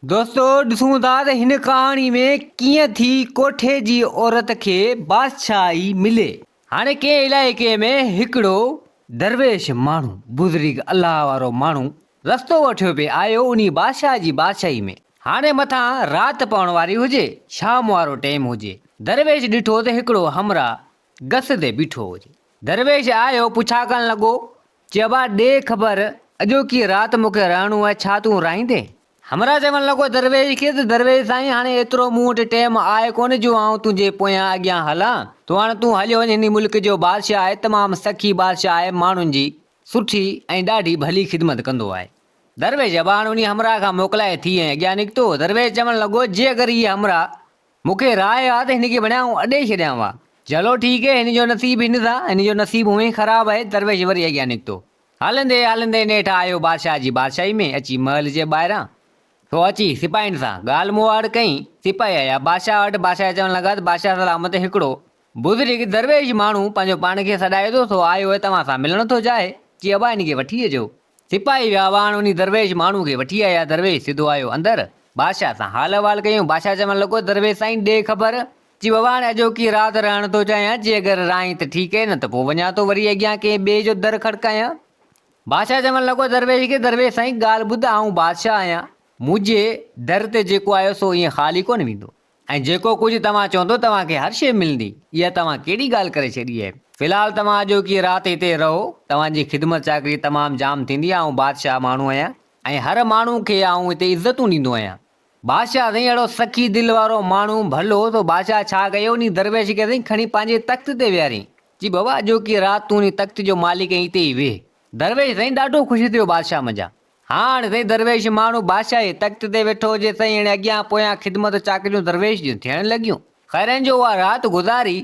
दोस्तों ॾिसूं था त हिन कहाणी में कीअं थी कोठे जी औरत खे बादशाही मिले। हाणे कंहिं इलाइक़े में हिकिड़ो दरवेश माण्हू बुज़ुर्ग अलाह वारो माण्हू रस्तो वठियो पियो आयो उन बादशाह जी बादशाही में। हाणे मथां राति पवण वारी हुजे, शाम वारो टाइम हुजे। दरवेश ॾिठो त हिकिड़ो हमरा गस ते बीठो हुजे। दरवेश आयो, पुछा करण लॻो, चइबा ॾे ख़बर अॼोकी राति मूंखे रहणो आहे, छा तूं रहींदे? हमरा चवण लॻो दरवेश खे त दरवेश साईं हाणे एतिरो मूं वटि टाइम आहे कोन जो आउं तुंहिंजे पोयां अॻियां हलां। तूं हलियो वञ, हिन मुल्क जो बादशाह आहे, तमामु सखी बादशाह आहे, माण्हुनि जी सुठी ऐं ॾाढी भली ख़िदमत कंदो आहे। दरवेश हाणे उन हमरा खां मोकिलाए थी ऐं अॻियां निकितो। दरवेश चवण लॻो, जे अगरि इहे हमरा मूंखे राय आहे त हिनखे वञा अॾे छॾियां हा। चलो ठीकु है, हिन जो नसीब हिन सां, हिन जो नसीब उहे ख़राबु आहे। दरवेश वरी अॻियां निकितो। हलंदे हलंदे नेठि आयो बादशाह जी बादशाही में, अची महल जे ॿाहिरां तो अची सिपाहियुनि सां ॻाल्हि मुआड़ कई। सिपाही आया बादशाह वटि। बादशाह चवण लॻा त बादशाह सलामत, हिकिड़ो बुज़ुर्ग दरवेश माण्हू पंहिंजो पाण खे सॾाए थो, सो आयो आहे, तव्हां सां मिलण थो चाहे। चई अबा हिनखे वठी अचो। सिपाही विया हुआ, हाणे उन दरवेश माण्हू खे वठी आया। दरवेश सिधो आयो अंदरि, बादशाह सां हाल अहिवाल कयूं। बादशाह चवण लॻो दरवेश साईं ॾे ख़बर। चई बाबा हाणे अॼोकी राति रहण थो चाहियां, जे अगरि रहीं त ठीकु आहे, न त पोइ वञा थो वरी अॻियां कंहिं ॿिए जो दर खड़कायां। बादशाह चवण लॻो दरवेश खे, दरवेश साईं ॻाल्हि ॿुध, आऊं बादशाह आहियां, मुंहिंजे दर ते जेको आयो सो ईअं ख़ाली कोन वेंदो, ऐं जेको कुझु तव्हां चवंदो तव्हांखे हर शइ मिलंदी। इहा तव्हां कहिड़ी ॻाल्हि करे छॾी आहे? फ़िलहालु तव्हां अॼोकी राति हिते रहो, तव्हांजी ख़िदमत चाकरी तमामु जाम थींदी। आऊं बादशाह माण्हू आहियां ऐं हर माण्हू खे आऊं हिते इज़तूं ॾींदो आहियां। बादशाह साईं अहिड़ो सखी दिलि वारो माण्हू भलो, तो बादशाह छा कयो, उन दरवेश खे साईं खणी पंहिंजे तख़्त ते विहारियईं। जी बाबा अॼोकी राति तूं उन तख़्त जो मालिक ऐं हिते ई वेह। दरवेश साईं ॾाढो ख़ुशि थियो बादशाह मज़ा। हाणे साईं दरवेश माण्हू बादशाह जे तख़्त ते वेठो हुजे, साईं हाणे अॻियां पोयां ख़िदमत चाकरियूं दरवेश जूं थियण लॻियूं। ख़ैरनि जो उहा राति गुज़ारी।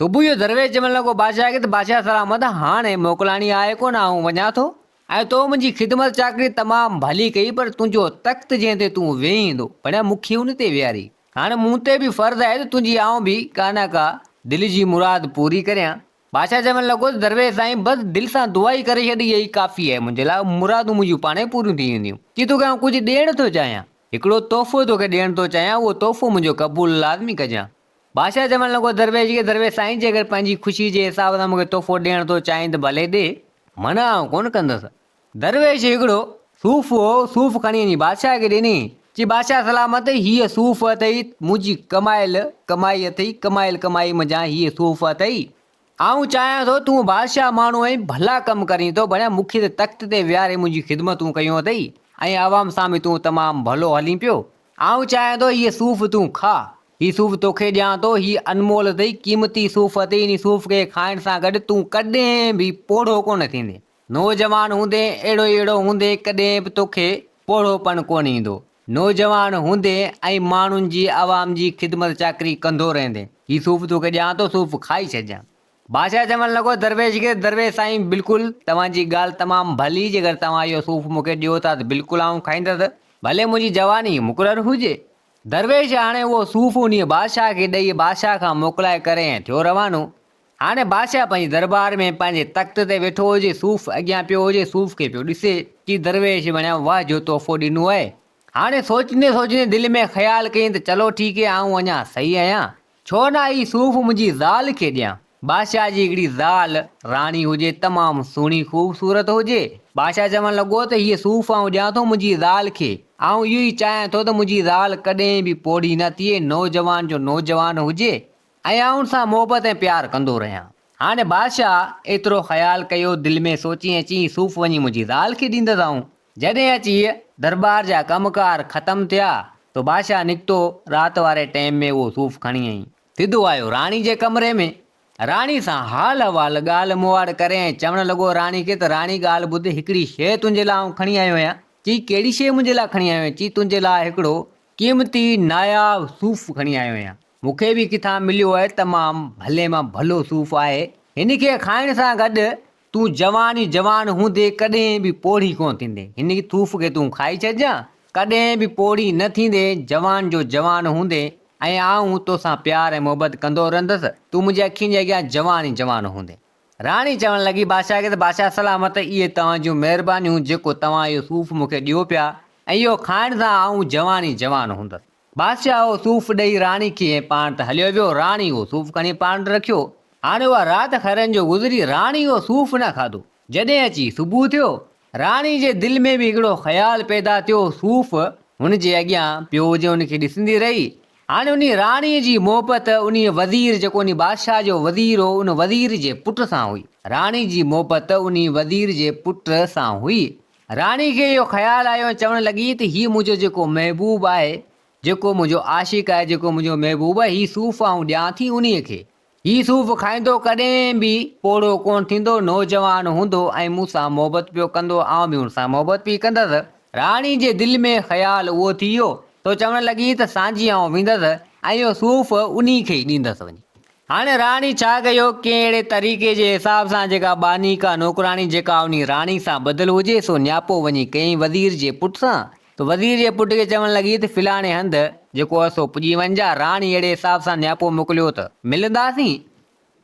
सुबुह जो दरवेश चवण लॻो बादशाह खे त बादशाह सलामत, हाणे मोकिलाणी आहे कोन, आऊं वञा थो, ऐं तो मुंहिंजी ख़िदमत चाकरी तमामु भली कई, पर तुंहिंजो तख़्त जंहिं ते तूं वेहींदो भणिया मूंखे उन ते विहारी। हाणे मूं ते बि फ़र्ज़ु आहे त तुंहिंजी आऊं बि का न का दिलि जी मुराद पूरी करियां। बादशाह चवण लॻो दरवेश साईं बसि दिलि सां दुआ ई करे छॾी, इहा ई काफ़ी आहे मुंहिंजे लाइ, मुरादूं मुंहिंजूं पाणे पूरियूं थी वेंदियूं। की तोखे आऊं कुझु ॾियण थो चाहियां, हिकिड़ो तोहफ़ो तोखे ॾियण थो चाहियां, उहो तोहफ़ो मुंहिंजो क़बूलु लाज़मी कजां। बादशाह चवण लॻो दरवेश खे, दरवेश साईं जे अगरि पंहिंजी ख़ुशी जे हिसाब सां मूंखे तोहफ़ो ॾियण थो चाहीं त भले ॾे, मना आऊं कोन कंदुसि। दरवेश हिकिड़ो सूफ़ हो, सूफ़ खणी वञी बादशाह खे ॾिनी। चई बादशाह सलामत, हीअ सूफ़ अथई, मुंहिंजी कमाई अथई, कमाई मज़ा हीअ सूफ़ अथई। आऊं चाहियां थो तूं बादशाह माण्हू आहीं, भला कमु करीं थो, भणिया मूंखे त तख़्त ते विहारे मुंहिंजी ख़िदमतूं कयूं अथई, ऐं आवाम सां बि तूं तमामु भलो हली पियो। आऊं चाहियां थो हीअ सूफ़ तूं खा, हीअ सूफ़ तोखे ॾियां थो, हीअ अनमोल अथई, क़ीमती सूफ़ अथई। इन सूफ़ खे खाइण सां गॾु तूं कॾहिं बि पोढ़ो कोन थींदे। नौजवान हूंदे अहिड़ो हूंदे, कॾहिं बि तोखे पोढ़ोपन कोन ईंदो। नौजवान हूंदे ऐं माण्हुनि जी आवाम जी ख़िदमत चाकरी कंदो रहंदे, हीअ सूफ़ तोखे ॾियां थो, सूफ़ खाई छॾिजांइ। बादशाह चवण लॻो दरवेश खे, दरवेश साईं बिल्कुलु तव्हांजी ॻाल्हि तमामु भली, जेकर तव्हां इहो सूफ़ मूंखे ॾियो था त बिल्कुलु आऊं खाईंदुसि, भले मुंहिंजी जवानी मुक़ररु हुजे। दरवेश हाणे उहो सूफ़ उन बादशाह खे ॾेई बादशाह खां मोकिलाए करे ऐं थियो रवानो। हाणे बादशाह पंहिंजे दरबार में पंहिंजे तख़्त ते वेठो हुजे, सूफ़ अॻियां पियो हुजे, सूफ़ खे पियो ॾिसे कि दरवेश वणिया वाह जो तोहफ़ो ॾिनो आहे। हाणे सोचंदे दिलि में ख़्यालु कयईं त चलो ठीकु है, आऊं अञा सही आहियां, छो न हीअ सूफ़ मुंहिंजी ज़ाल खे ॾियां। बादशाह जी हिकिड़ी ज़ाल राणी हुजे, तमामु सुहिणी ख़ूबसूरत हुजे। बादशाह चवण लॻो त हीअ सूफ़ आऊं ॾियां थो मुंहिंजी ज़ाल खे, आऊं इहो ई चाहियां थो त मुंहिंजी ज़ाल कॾहिं बि पोढ़ी न थिए, नौजवान जो नौजवान हुजे, ऐं आउं सां मोहबत ऐं प्यारु कंदो रहियां। हाणे बादशाह एतिरो ख़्यालु कयो, दिलि में सोची ऐं चई सूफ़ वञी मुंहिंजी ज़ाल खे ॾींदुसि। आऊं जॾहिं अची दरबार जा कमकार ख़तमु थिया तो बादशाह निकितो, राति वारे टाइम में उहो सूफ़ खणी आई, सिधो आयो राणी जे कमरे में। राणी सां हाल अहिवाल ॻाल्हि मुआड़ करे ऐं चवण लॻो राणी खे त राणी ॻाल्हि ॿुध, हिकिड़ी शइ तुंहिंजे लाइ आऊं खणी आयो आहियां। चई कहिड़ी शइ मुंहिंजे लाइ खणी आयो आहियां? चई तुंहिंजे लाइ हिकिड़ो क़ीमती नायाब सूफ़ खणी आयो आहियां, मूंखे बि किथां मिलियो आहे, तमामु भले मां भलो सूफ़ आहे, हिन खे खाइण सां गॾु तूं जवान हूंदे कॾहिं बि पोढ़ी कोन थींदे, हिन सूफ़ खे तूं खाई छॾिजांइ, कॾहिं बि पोढ़ी न थींदे, जवान जो जवान हूंदे, ऐं आऊं तोसां प्यार ऐं मोहबत कंदो रहंदुसि, तूं मुंहिंजे अखियुनि जे अॻियां जवान हूंदे। राणी चवण लॻी बादशाह खे त बादशाह सलामत, इहे तव्हां जूं महिरबानियूं, जेको तव्हां इहो सूफ़ मूंखे ॾियो पिया, ऐं इहो खाइण सां आऊं जवानी जवान हूंदसि। बादशाह उहो सूफ़ ॾेई राणी खे ऐं पाण त हलियो वियो। राणी उहो सूफ़ खणी पाण रखियो। हाणे उहा राति खरनि जो गुज़री, राणी उहो सूफ़ न खाधो। जॾहिं अची सुबुह थियो, राणी जे दिलि में बि हिकिड़ो ख़्यालु पैदा थियो, सूफ़ हुन जे अॻियां पियो हुजे, हुनखे ॾिसंदी रही। हाणे उन राणीअ जी मोहबत उन वज़ीर जेको उन बादशाह जो वज़ीर हो, उन वज़ीर जे पुट सां हुई। राणी जी मोहबत उन वज़ीर जे पुट सां हुई। राणी खे इहो ख़्यालु आयो ऐं चवणु लॻी त हीउ मुंहिंजो जेको महबूब आहे, जेको मुंहिंजो आशिक़ आहे, जेको मुंहिंजो महबूब आहे, हीउ सूफ़ आऊं ॾियां थी उन्हीअ खे। हीउ सूफ़ खाईंदो, कॾहिं बि पोड़ो कोन थींदो, नौजवान हूंदो ऐं मूंसां मोहबत पियो कंदो, आउं बि हुन सां मोहबत पई कंदसि। राणी जे दिलि में ख़्यालु उहो थी वियो, तो चवणु लॻी त सांझी आउं वेंदसि ऐं इहो सूफ़ उन खे ई ॾींदसि वञी। हाणे राणी छा कयो, कंहिं अहिड़े तरीक़े जे हिसाब सां जेका बानी का नौकराणी जेका उन राणी सां ॿधल हुजे, सो नियापो वञी कयईं वज़ीर जे पुट सां। त वज़ीर जे पुट खे चवणु लॻी त फिलाणे हंधि जेको आहे सो पुॼी वञिजा, राणी अहिड़े हिसाब सां नियापो मोकिलियो त मिलंदासीं।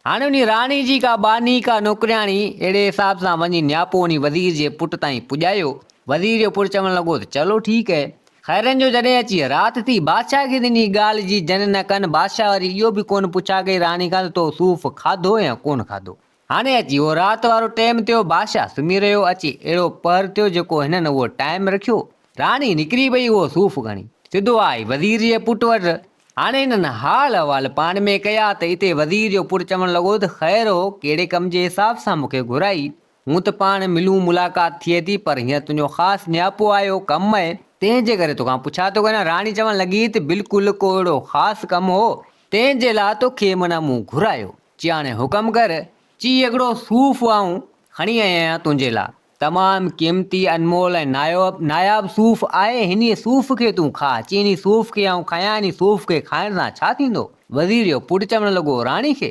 हाणे उन राणी जी का बानी का नौकराणी अहिड़े हिसाब सां वञी नियापो उन वज़ीर जे पुट ताईं पुॼायो। वज़ीर जो पुटु चवणु लॻो त चलो ठीकु आहे। खैरनि जो जॾहिं अची राति थी, बादशाह खे इन ॻाल्हि जी जन न कनि। बादशाह वरी इहो बि कोन पुछा कई राणी खां त तो सूफ़ खाधो या कोन खाधो। हाणे अची उहो राति वारो टाइम थियो, बादशाह सुम्ही रहियो। अची अहिड़ो पहर थियो जेको हिननि उहो टाइम रखियो। राणी निकिरी पई उहो सूफ़ खणी, सिधो आई वज़ीर जे पुट वटि। हाणे हिननि हाल अहिवाल पाण में कया त हिते वज़ीर जो पुटु चवणु लॻो त ख़ैर हो, कहिड़े कम जे हिसाब सां मूंखे घुराई? हूं त पाण मिलूं मुलाक़ात थिए थी, पर हींअर तुंहिंजो ख़ासि नियापो आयो, कमु आहे, तंहिंजे करे तोखां पुछा थो कयां। राणी चवणु लॻी त बिल्कुलु को अहिड़ो ख़ासि कमु हो, तंहिंजे लाइ तोखे माना मूं घुरायो। चई हाणे हुकम कर। चई हिकिड़ो सूफ़ आऊं खणी आयो आहियां तुंहिंजे लाइ, तमामु क़ीमती अनमोल ऐं नायाब सूफ़ आहे, हिन सूफ़ खे तूं खा। चई हिन सूफ़ खे आऊं खायां, हिन सूफ़ खे खाइण सां छा थींदो? वज़ीर जो पुटु चवणु लॻो राणी खे।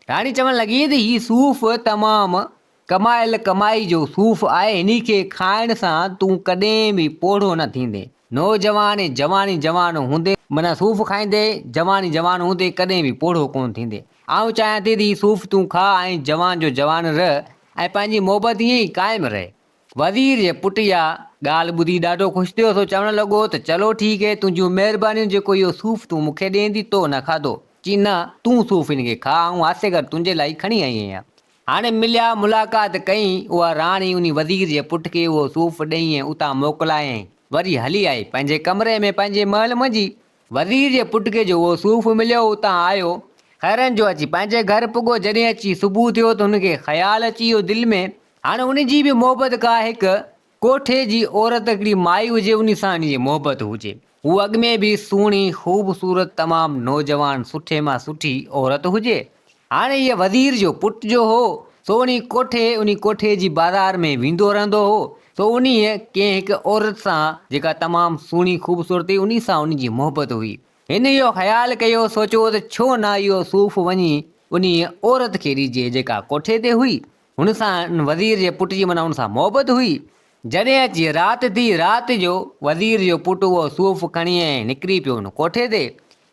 राणी चवणु लॻी त हीउ सूफ़ तमामु कमायल कमाई जो सूफ़ आहे, हिन खे खाइण सां तूं कॾहिं बि पोड़ो न थींदे। नौजवान ऐं जवानी जवान हूंदे माना सूफ़ खाईंदे, जवानी जवान हूंदे कॾहिं बि पोड़ो कोन थींदे। आउं चाहियां थी त हीउ सूफ़ तूं खा ऐं जवान जो जवान रह ऐं पंहिंजी मोहबत ईअं ई क़ाइमु रहे। वज़ीर जे पुटु इहा ॻाल्हि ॿुधी ॾाढो ख़ुशि थियो। सो चवणु लॻो त चलो ठीकु आहे, तुंहिंजियूं महिरबानियूं, जेको इहो सूफ़ तूं मूंखे ॾींदी तो न खाधो। चई न, तूं सूफ़ हिन खे खा, ऐं आसे कर तुंहिंजे लाइ खणी आई आहियां। हाणे मिलिया, मुलाक़ात कई। उहा राणी उन वज़ीर जे पुट खे उहो सूफ़ ॾेई ऐं उतां मोकिलायईं। वरी हली आई पंहिंजे कमरे में, पंहिंजे महल मंझि। वज़ीर जे पुट खे जो उहो सूफ़ मिलियो, उतां आयो, खैरनि जो अची पंहिंजे घर पुॻो। जॾहिं अची सुबुह थियो त हुनखे ख़्यालु अची वियो दिलि में, हाणे उनजी बि मोहबत का हिकु कोठे जी औरत हिकिड़ी माई हुजे, उन सां उन जी मोहबत हुजे। हू अॻु में बि सुहिणी ख़ूबसूरत तमामु नौजवान सुठे मां सुठी औरत हुजे। हाणे इहे वज़ीर जो पुटु जो हो, सो उन कोठे जी बाज़ार में वेंदो रहंदो हो। सो उन कंहिं हिकु औरत सां जेका तमामु सुहिणी ख़ूबसूरत हुई, उन सां उन जी मोहबत हुई। हिन इहो ख़्यालु कयो, सोचियो त छो न इहो सूफ़ वञी उन औरत खे ॾिजे जेका कोठे ते हुई। हुन सां वज़ीर जे पुट जी माना हुन सां मोहबत हुई। जॾहिं अची राति थी, राति जो वज़ीर जो पुटु उहो सूफ़ खणी ऐं निकिरी पियो उन कोठे ते।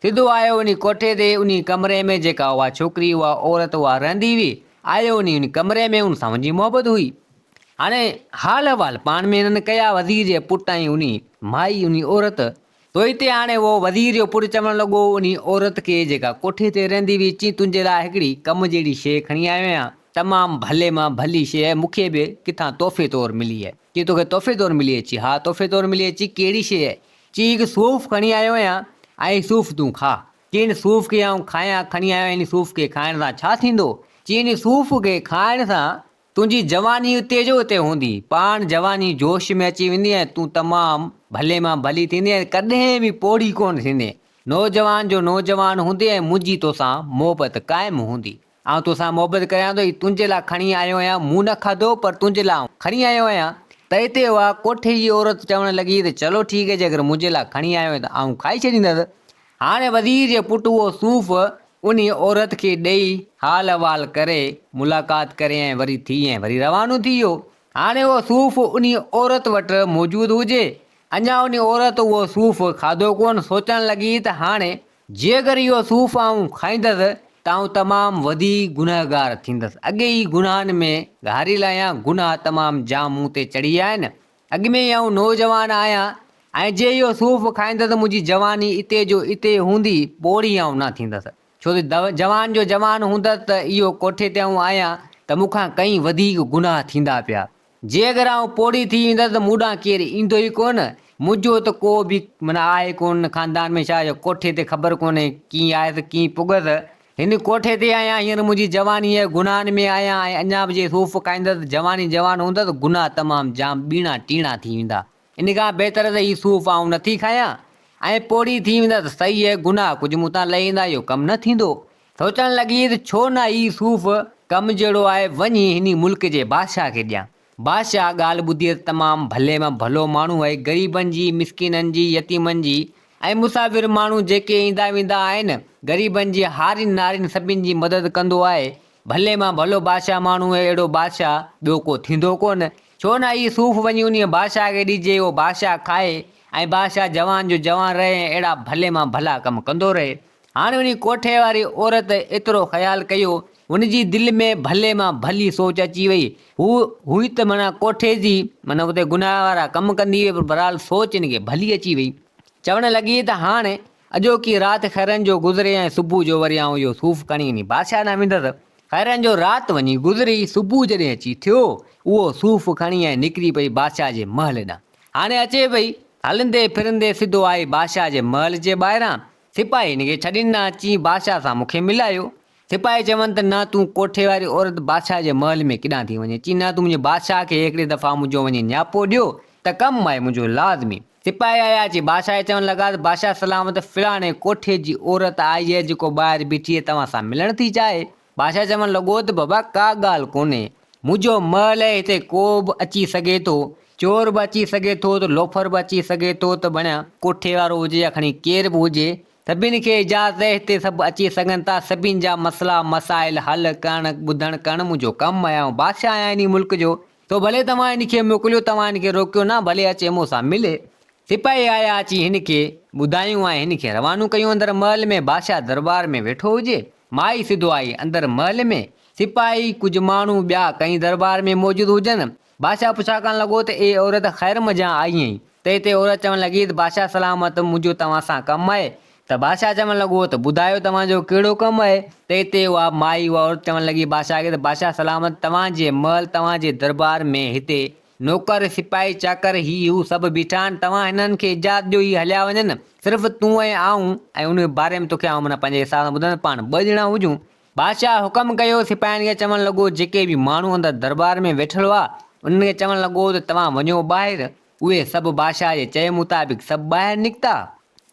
सिधो आयो उन कोठे ते, उन कमरे में जेका उहा छोकिरी, उहा औरत उहा रहंदी हुई, आयो उन कमरे में, उन सां मुंहिंजी मोहबत हुई। हाणे हाल अहिवाल पाण में हिननि कया वज़ीर जे पुटु ऐं उन माई, उन औरत। तो हिते हाणे उहो वज़ीर जो पुटु चवणु लॻो उन औरत खे जेका कोठे ते रहंदी हुई, चई तुंहिंजे लाइ हिकिड़ी कम जहिड़ी शइ खणी आयो आहियां, तमामु भले मां भली शइ आहे, मूंखे बि किथां तोहफ़े तौरु मिली आहे। चई तोखे तोहफ़े तौरु मिली? अची हा, तोहफ़े तौरु मिली। अची कहिड़ी शइ आहे? चई हिकु सूफ़ खणी आयो आहियां ऐं सूफ़ तूं खा। चई हिन सूफ़ खे आऊं खायां, खणी आयो आहियां, हिन सूफ़ खे खाइण सां छा थींदो? चई हिन सूफ़ खे खाइण सां तुंहिंजी जवानी उते जो उते हूंदी, पाण जवानी जोश में अची वेंदी ऐं तूं तमामु भले मां भली थींदी ऐं कॾहिं बि पोड़ी कोन थींदे। नौजवान जो नौजवान हूंदे ऐं मुंहिंजी तोसां मोहबत क़ाइमु हूंदी। आउं तोसां मोहबत करियां थो, तुंहिंजे लाइ खणी आयो आहियां, मूं न खाधो पर तुंहिंजे लाइ खणी आयो आहियां। त हिते उहा कोठे जी औरत चवणु लॻी त चलो ठीकु आहे, जेकर मुंहिंजे लाइ खणी आयो त आउं खाई छॾींदसि। हाणे वज़ीर जे पुटु उहो सूफ़ उन औरत खे ॾेई हाल अहिवाल करे मुलाक़ात करे ऐं वरी थी ऐं वरी रवानो थी वियो। हाणे उहो सूफ़ उन औरत वटि मौजूदु हुजे, अञा उन औरत उहो सूफ़ खाधो कोन। सोचणु लॻी त हाणे जेकर इहो सूफ़ आऊं खाईंदसि त आऊं तमामु वधीक गुनहगार थींदसि। अॻे ई गुनाहनि में घारियल आहियां, गुनाह तमामु जाम मूं ते चढ़ी विया आहिनि। अॻु में ई आऊं नौजवान आहियां, ऐं जे इहो सूफ़ खाईंदसि त मुंहिंजी जवानी इते जो इते हूंदी, पोड़ी आउं न थींदसि। छो त जवान जो जवान हूंदसि त इहो कोठे ते आउं आहियां त मूंखां कई वधीक गुनाह थींदा पिया। जे अगरि आउं पोड़ी थी वेंदसि त मूंॾां केरु ईंदो ई कोन। मुंहिंजो त को बि माना आहे कोन ख़ानदान में, छा जो कोठे ते ख़बर कोन्हे कीअं आहे त कीअं पुगसि। हिन कोठे ते आहियां, हींअर मुंहिंजी जवानी आहे, गुनाहनि में आहियां, ऐं अञा बि जे सूफ़ खाईंदसि जवानी जवान हूंदसि, गुनाह तमामु जाम ॿीणा टीणा थी वेंदा। इन खां बहितर त हीउ सूफ़ आउं नथी खायां ऐं पोड़ी थी वेंदसि, सही आहे, गुनाह कुझु मूं तां लही वेंदा, इहो कमु न थींदो। सोचणु लॻी त छो न हीउ सूफ़ कमु जहिड़ो आहे वञी हिन मुल्क जे बादशाह खे ॾियां। बादशाह ॻाल्हि ॿुधी तमामु भले मां भलो माण्हू आहे, ग़रीबनि जी, मिसकिननि जी, यतीमनि जी ऐं मुसाफ़िर माण्हू जेके ईंदा वेंदा आहिनि, ग़रीबनि जी हारियुनि नारियुनि सभिनि जी मदद कंदो आहे। भले मां भलो बादशाह माण्हू आहे, अहिड़ो बादशाह ॿियो को थींदो कोन। छो न हीउ सूफ़ वञी उन बादशाह खे ॾिजे, उहो बादशाह खाए ऐं बादशाह जवान जो जवान रहे, अहिड़ा भले मां भला कमु कंदो रहे। हाणे उन कोठे वारी औरत एतिरो ख़्यालु कयो, हुनजी दिलि में भले मां भली सोच अची वई। हुई त माना कोठे जी माना उते गुनाह वारा कमु कंदी हुई, पर बहरहाल सोच हिनखे भली अची वई। चवणु लॻी त हाणे अॼोकी राति खैरनि जो गुज़रे ऐं सुबुह जो वरी आउं इहो सूफ़ खणी वञी बादशाह न वेंदसि। खैरनि जो राति वञी गुज़री, सुबुह जॾहिं अची थियो, उहो सूफ़ खणी ऐं निकिरी पई बादशाह जे महल ॾांहुं। हाणे अचे पई हलंदे फिरंदे सिधो आई बादशाह जे महल जे ॿाहिरां। सिपाही हिनखे छॾीनि न अची बादशाह सां मूंखे मिलायो। सिपाही चवनि त न तूं कोठे वारी औरत बादशाह जे महल में केॾांहुं थी वञे, चई न तूं मुंहिंजे बादशाह खे हिकिड़ी दफ़ा मुंहिंजो वञी न्यापो ॾियो त कमु आहे मुंहिंजो लाज़मी। सिपाही आया अची बादशाह चवणु लॻा त बादशाह सलामत, फिलहाणे कोठे जी औरत आई आहे जेको ॿाहिरि बीठी आहे, तव्हां सां मिलणु थी चाहे। बादशाह चवणु लॻो त बाबा का ॻाल्हि कोन्हे, मुंहिंजो महल आहे, हिते को बि अची सघे थो, चोर बि अची सघे थो त लोफर बि अची सघे थो, त बणिया कोठे वारो हुजे या खणी केर बि हुजे, सभिनि खे इजाज़त आहे, हिते सभु अची सघनि था, सभिनि जा मसला मसाइल हल करणु ॿुधणु करणु मुंहिंजो कमु आहे। ऐं बादशाह आहियां इन मुल्क जो, तो भले तव्हां हिनखे मोकिलियो, तव्हां हिनखे रोकियो न, भले अचे मूं सां मिले। सिपाही आया अची हिनखे ॿुधायूं ऐं हिनखे रवानो कयूं अंदरि महल में। बादशाह दरबार में वेठो हुजे, माई सिधो आई अंदरि महल में। सिपाही कुझु माण्हू ॿिया कई दरबार में मौजूदु हुजनि। बादशाह पुछा करणु लॻो त ए औरत ख़ैर मज़ा आई आहीं? त हिते औरत चवणु लॻी त बादशाह सलामत, मुंहिंजो तव्हां सां कमु आहे। त बादशाह चवणु लॻो त ॿुधायो तव्हांजो कहिड़ो कमु आहे? त हिते उहा माई उहा औरत चवणु लॻी बादशाह खे त बादशाह सलामत, तव्हांजे महल तव्हांजे दरबार में हिते नौकर सिपाही चाकर हू सभु बीठा आहिनि, तव्हां हिननि खे इजाज़त ॾियो ही हलिया वञनि, सिर्फ़ु तूं ऐं आऊं, ऐं उन बारे में तोखे आउं माना पंहिंजे हिसाब सां ॿुधायां, पाण 2 ॼणा हुजूं। बादशाह हुकम कयो, सिपाहियुनि खे चवणु लॻो जेके बि माण्हू अंदरि दरबार में वेठल हुआ उन्हनि खे चवणु लॻो त तव्हां वञो ॿाहिरि। उहे सभु बादशाह जे चए मुताबिक़ सभु ॿाहिरि निकिता।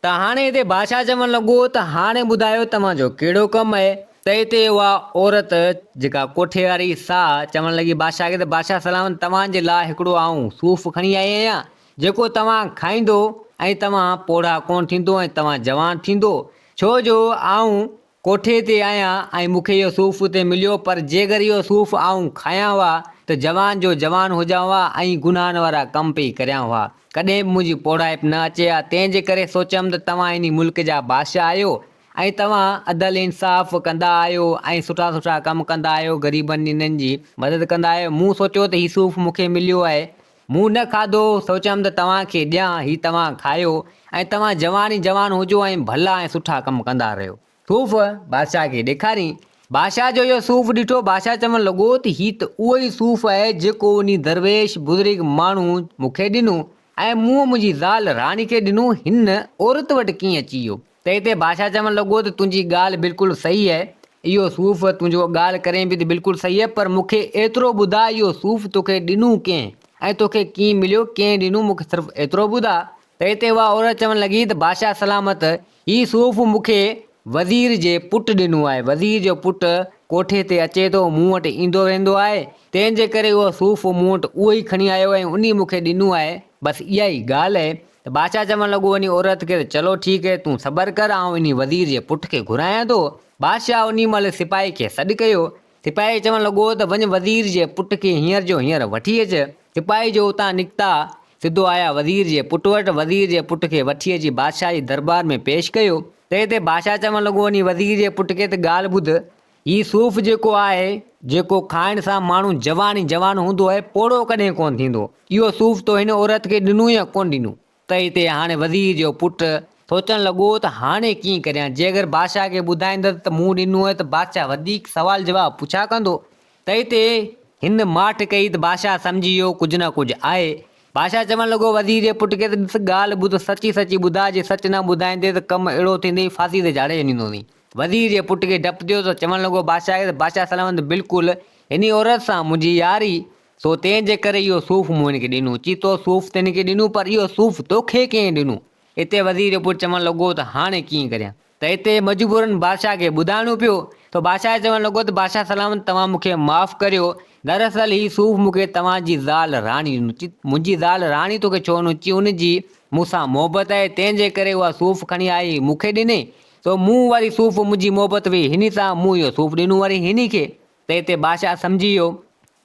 त हाणे हिते बादशाह चवणु लॻो त हाणे ॿुधायो तव्हांजो कहिड़ो कमु आहे? त हिते उहा औरत जेका कोठे वारी सा चवणु लॻी बादशाह खे त बादशाह सलामत, तव्हांजे लाइ हिकिड़ो आऊं सूफ़ खणी आई आहियां, जेको तव्हां खाईंदो ऐं तव्हां पोड़ा कोन थींदो ऐं तव्हां जवान थींदो। छो जो आऊं कोठे ते आहियां ऐं मूंखे इहो सूफ़ उते मिलियो, पर जेकर इहो सूफ़ आऊं खायां हुआ त जवान जो जवान हुजां हुआ ऐं गुनाहनि वारा कम पई करियां हुआ, कॾहिं बि मुंहिंजी पोड़ाइप न अचे हा। तंहिंजे करे सोचियमि त तव्हां इन मुल्क जा बादशाह आहियो ऐं तव्हां अदल इंसाफ़ कंदा आहियो ऐं सुठा सुठा कमु कंदा आहियो, ग़रीबनि इन्हनि जी मदद कंदा आहियो। मूं सोचियो त हीउ सूफ़ मूंखे मिलियो आहे, मूं न खाधो, सोचियमि त तव्हांखे ॾियां, हीउ तव्हां खायो ऐं तव्हां जवान ई जवान हुजो ऐं भला ऐं सुठा कमु कंदा रहियो। सूफ़ बादशाह खे ॾेखारी। बादशाह जो इहो सूफ़ ॾिठो, बादशाह चवणु लॻो त हीउ त उहो ई सूफ़ आहे जेको उन दरवेश बुज़ुर्ग माण्हू मूंखे ॾिनो ऐं मूं मुंहिंजी ज़ाल राणी खे ॾिनो, हिन औरत वटि कीअं अची वियो? त हिते बादशाह चवणु लॻो त तुंहिंजी ॻाल्हि बिल्कुलु सही आहे, इहो सूफ़ तुंहिंजो ॻाल्हि करें बि त बिल्कुलु सही आहे, पर मूंखे एतिरो ॿुधाए इहो सूफ़ तोखे ॾिनो कंहिं ऐं तोखे कीअं मिलियो, कंहिं ॾिनो, मूंखे सिर्फ़ु एतिरो ॿुधा। त हिते उहा औरत चवणु लॻी त बादशाह सलामत, हीउ सूफ़ मूंखे वज़ीर जे पुटु ॾिनो आहे। वज़ीर जो पुटु कोठे ते अचे थो, मूं वटि ईंदो वेंदो आहे, तंहिंजे करे उहो सूफ़ मूं वटि उहो ई खणी आयो ऐं उन मूंखे ॾिनो आहे, बसि इहा ई ॻाल्हि आहे। त बादशाह चवणु लॻो वञी औरत खे, चलो ठीकु आहे, तूं सबर कर, ऐं इन वज़ीर जे पुट खे घुरायां थो। बादशाह उन महिल सिपाही खे सॾु कयो। सिपाही चवणु लॻो त वञ वज़ीर जे पुट खे हींअर जो हींअर वठी अचु। सिपाही जो उतां निकिता, सिधो आया वज़ीर जे पुट वटि। वज़ीर जे पुट खे वठी अची बादशाह जी दरबार में पेश कयो। त हिते बादशाह चवणु लॻो वञी वज़ीर जे पुट खे त ॻाल्हि ॿुध, हीउ सूफ़ जेको आहे, जेको खाइण सां माण्हू जवान ई जवान हूंदो आहे, पोड़ो कॾहिं कोन थींदो, इहो सूफ़ तो हिन औरत खे ॾिनो या कोन ॾिनो? त हिते हाणे वज़ीर जो पुटु सोचणु लॻो त हाणे कीअं करियां। जे अगरि बादशाह खे ॿुधाईंदसि त मूं ॾिनो आहे त बादशाह वधीक सुवाल जवाब पुछा कंदो। त हिते हिन माठ कई त बादशाह सम्झी वियो कुझु न कुझु आहे। बादशाह चवणु लॻो वज़ीर जे पुट खे त ॾिस ॻाल्हि ॿुध, सची सची ॿुधाए, जे सच न ॿुधाईंदे त कमु अहिड़ो थींदई फांसी ते चाढ़े छॾींदोसीं। वज़ीर जे पुट खे डपु थियो त चवणु लॻो बादशाह खे त बादशाह सलामत बिल्कुलु हिन औरत सां मुंहिंजी यारी, सो तंहिंजे करे इहो सूफ़ मूं हिनखे ॾिनो। चई तो सूफ़ त हिनखे ॾिनो, पर इहो सूफ़ तोखे कंहिं ॾिनो? हिते वज़ीर जो पुटु चवणु लॻो त हाणे कीअं करियां। त हिते मजबूरन बादशाह खे ॿुधाइणो पियो। त बादशाह चवणु लॻो त बादशाह सलामत तव्हां मूंखे माफ़ु करियो, दरअसल हीउ सूफ़ मूंखे तव्हांजी ज़ाल राणी ॾिनो। चई मुंहिंजी ज़ाल राणी तोखे छो ॾिनो? चई उनजी मूंसां मोहबत आहे, तंहिंजे करे उहा सूफ़ खणी आई मूंखे ॾिने। तो मूं वरी सूफ़ मुंहिंजी मोहबत हुई हिन सां मूं इहो सूफ़ ॾिनो वरी हिन खे। त हिते बादशाह सम्झी वियो।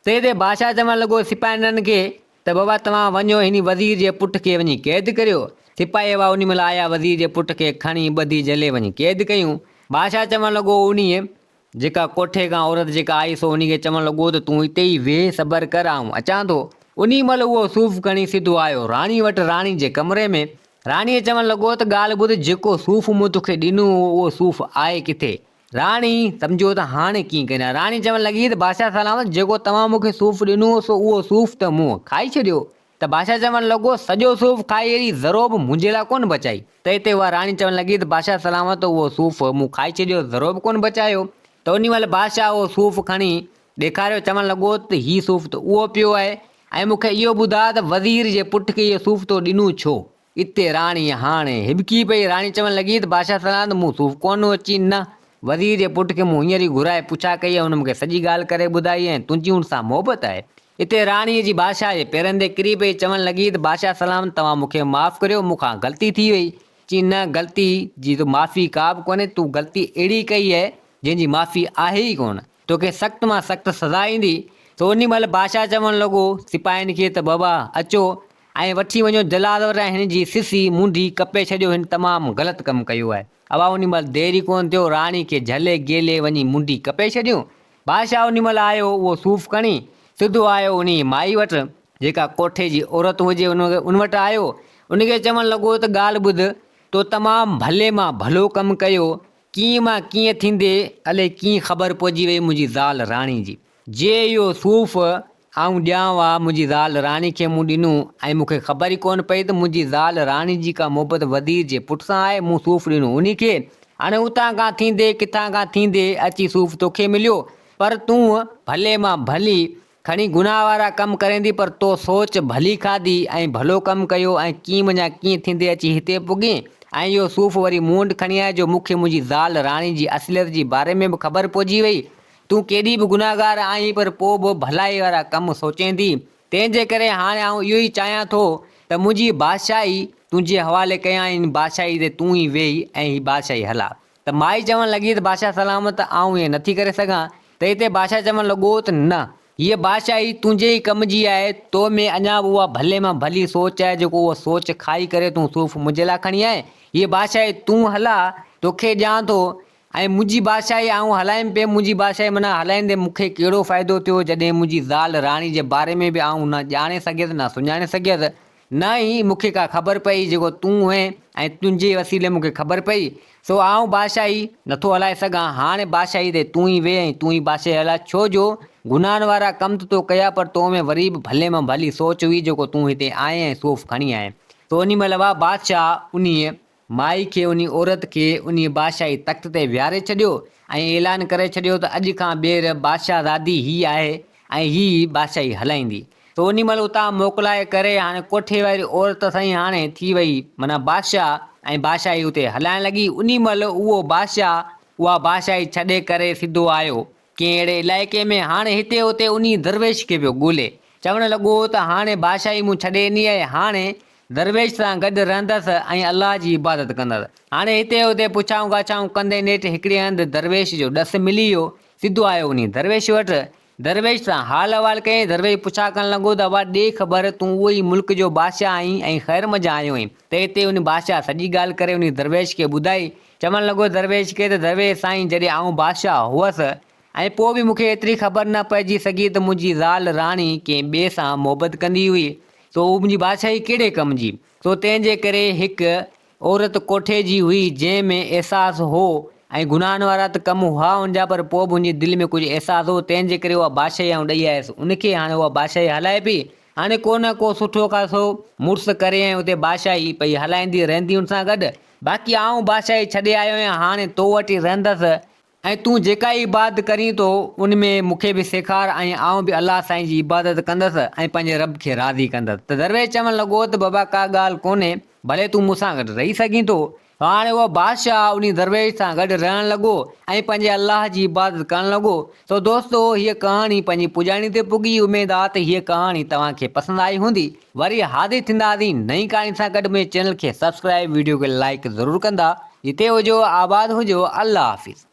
त हिते बादशाह चवणु लॻो सिपाहीनि खे त बाबा तव्हां वञो हिन वज़ीर जे पुट खे वञी क़ैद करियो। सिपाही उन महिल आया, वज़ीर जे पुट खे खणी ॿधी जले वञी क़ैद कयूं। बादशाह चवणु लॻो उन जेका कोठे खां औरत जेका आई सो उन खे चवणु लॻो त तूं हिते ई वेह, सबर कर, आऊं अचां थो। उन महिल उहो सूफ़ खणी सिधो आयो राणी वटि, राणी जे कमरे में। राणीअ चवणु लॻो त ॻाल्हि ॿुध, जेको सूफ़ मूं तोखे ॾिनो उहो सूफ़ आहे किथे? राणी सम्झो त हाणे कीअं करियां। राणी चवणु लॻी त बादशाह सलामत जेको तव्हां मूंखे सूफ़ ॾिनो सो उहो सूफ़ त मूं खाई छॾियो। त बादशाह चवणु लॻो सॼो सूफ़ खाई अहिड़ी ज़रो बि मुंहिंजे लाइ कोन बचाई। त हिते उहा राणी चवणु लॻी त बादशाह सलामत उहो सूफ़ मूं खाई छॾियो, ज़रो बि कोन बचायो। त उन महिल बादशाह उहो सूफ़ खणी ॾेखारियो, चवणु लॻो त हीउ सूफ़ त उहो पियो आहे, ऐं मूंखे इहो ॿुधाए त वज़ीर जे पुट खे इहो सूफ़ तो ॾिनो छो? हिते राणी हाणे हिबकी पई। राणी चवणु लॻी त बादशाह सलामत मूं सूफ़ कोन अची न, वज़ीर जे पुट खे मूं हींअर ई घुराए पुछा कई आहे, हुन मूंखे सॼी ॻाल्हि करे ॿुधाई ऐं तुंहिंजी हुन सां मोहबत आहे। हिते राणीअ जी बादशाह जे पेरनि ते किरी पई, चवणु लॻी त बादशाह सलामत तव्हां मूंखे माफ़ु करियो, मूंखां ग़लती थी वई। चई न, ग़लती जी तो माफ़ी का बि कोन्हे, तूं ग़लती अहिड़ी कई आहे जंहिंजी माफ़ी आहे ई कोन, तोखे सख़्त मां सख़्तु सज़ा ईंदी। त उन महिल बादशाह चवणु लॻो सिपाहियुनि खे त बाबा अचो ऐं वठी वञो जलाद वटि, हिन जी सिसी मुंडी कपे छॾियो, हिन तमामु ग़लति कमु कयो आहे। अवा उन महिल देरी कोन थियो, राणी खे झले गेले वञी मुंडी कपे छॾियूं। बादशाह उन महिल आयो उहो सूफ़ खणी सिधो आयो उन माई वटि, जेका कोठे जी औरत हुजे उन वटि आयो। उनखे चवणु लॻो त ॻाल्हि ॿुध, तो तमामु भले मां भलो कमु कयो, कीअं मां कीअं थींदे अलाए कीअं ख़बर पइजी वई मुंहिंजी ज़ाल राणी जी। जे इहो सूफ़ आऊं ॾियांव आहे मुंहिंजी ज़ाल राणी खे मूं ॾिनो ऐं मूंखे ख़बर ई कोन पई त मुंहिंजी ज़ाल राणी जी का मोहबत वज़ीर जे पुट सां आहे, मूं सूफ़ ॾिनो उन खे। हाणे उतां खां थींदे किथां खां थींदे अची सूफ़ तोखे मिलियो, पर तूं भले मां भली खणी गुनाह वारा कमु करेंदी, पर तो सोच भली खाधी ऐं भलो कमु कयो ऐं कीअं मञा कीअं थींदे अची हिते पुॻी। ऐं इहो सूफ़ वरी मूं वटि खणी आयो जो मूंखे मुंहिंजी ज़ाल राणी जी असलियत जी बारे में बि ख़बर पइजी वई। तूं केॾी बि गुनाहगार आहीं, पर पोइ बि भलाई वारा कमु सोचें थी। तंहिंजे करे हाणे आऊं इहो ई चाहियां थो त मुंहिंजी बादशाही तुंहिंजे हवाले कयां, इन बादशाही ते तूं ई वेही ऐं हीअ बादशाही हला। त माई चवणु लॻी त बादशाह सलामत आऊं ईअं नथी करे सघां। त हिते बादशाह चवणु लॻो त न, हीअ बादशाही तुंहिंजे ई कम जी आहे, तो में अञा बि उहा भले मां भली सोच आहे, जेको उहा सोच खाई करे तूं सूफ़ मुंहिंजे लाइ खणी आए। हीअ बादशाही तूं हला, तोखे ॾियां थो, ऐं मुंहिंजी बादशाही आऊं हलाइमि पियो। मुंहिंजी बादशाही माना हलाईंदे मूंखे कहिड़ो फ़ाइदो थियो, जॾहिं मुंहिंजी ज़ाल राणी जे बारे में बि आऊं न ॼाणे सघियसि न सुञाणे सघियसि, न ई मूंखे का ख़बर पई, जेको तूं हुएं ऐं तुंहिंजे वसीले मूंखे ख़बर पई। सो आऊं बादशाही नथो हलाए सघां। हाणे बादशाही ते तूं ई वेह ऐं तूं ई बादशाही हला, छो जो गुनाहनि वारा कम तो कया, पर तो में वरी बि भले मां भली सोच हुई, जेको तूं हिते आएं ऐं सूफ़ खणी आएं। तो उन महिल बादशाह उन माई खे, उन औरत खे उन बादशाही तख़्त ते विहारे छॾियो ऐं ऐलान करे छॾियो त अॼु खां ॿीहर बादशाहज़ादी हीअ आहे ऐं हीअ बादशाही हलाईंदी। त उन महिल उतां मोकिलाए करे हाणे कोठे वारी औरत साईं हाणे थी वई माना बादशाह ऐं बादशाही उते हलाइण लॻी। उन महिल उहो बादशाह उहा बादशाही छॾे करे सिधो आयो कंहिं अहिड़े इलाइक़े में। हाणे हिते हुते उन दरवेश खे पियो ॻोल्हे, चवणु लॻो त हाणे बादशाही मूं छॾे ॾिनी आहे, हाणे दरवेश सां गॾु रहंदसि ऐं अलाह जी इबादत कंदसि। हाणे हिते हुते पुछाऊं ॻाछाऊं कंदे नेठि हिकिड़े हंधि दरवेश जो ॾस मिली वियो। सिधो आयो उन दरवेश वटि, दरवेश सां हाल अहिवाल कयईं। दरवेश पुछा करणु लॻो त अवा ॾे ख़बर, तूं उहो ई मुल्क जो बादशाह आहीं ऐं ख़ैर मज़ा आयो आहीं। त हिते उन बादशाह सॼी ॻाल्हि करे उन दरवेश खे ॿुधाई। चवणु लॻो दरवेश खे त दरवेश साईं, जॾहिं आऊं बादशाह हुअसि ऐं पोइ बि मूंखे एतिरी ख़बर न पइजी सघी त मुंहिंजी ज़ाल राणी कंहिं ॿिए सां मोहबत कंदी हुई। तो उहो मुंहिंजी बादशाही कहिड़े कम जी। तो तंहिंजे करे हिकु औरत कोठे जी हुई जंहिंमें अहसासु हो ऐं गुनाहनि वारा त कम हुआ हुनजा, पर पोइ बि मुंहिंजे दिलि में कुझु अहसासु हो, तंहिंजे करे उहा बादशाही आउं ॾेई आयसि उनखे। हाणे उहा बादशाही हलाए पई। हाणे को न को सुठो खासो मुड़ुसु करे ऐं उते बादशाही पई हलाईंदी रहंदी हुन सां गॾु। बाक़ी आउं बादशाही छॾे आयो आहियां, हाणे तो वटि ई रहंदसि ऐं तूं जेका इबादत करीं थो उन में मूंखे बि सेखार ऐं आउं बि अलाह साईं जी इबादत कंदसि ऐं पंहिंजे रब खे राज़ी कंदसि। त दरवेश चवणु लॻो त बाबा का ॻाल्हि कोन्हे, भले तूं मूंसां गॾु रही सघीं थो। हाणे उहो बादशाह उन दरवेश सां गॾु रहणु लॻो ऐं पंहिंजे अलाह जी इबादत करणु लॻो। तो दोस्तो हीअ कहाणी पंहिंजी पुॼाणी ते पुॻी। उमेद आहे त हीअ कहाणी तव्हांखे पसंदि आई हूंदी। वरी हाज़िर थींदासीं नई कहाणी सां गॾु। मुंहिंजे चैनल खे सब्सक्राइब, वीडियो खे लाइक ज़रूरु कंदा। जिते हुजो आबाद हुजो। अल्लाह हाफ़िज़।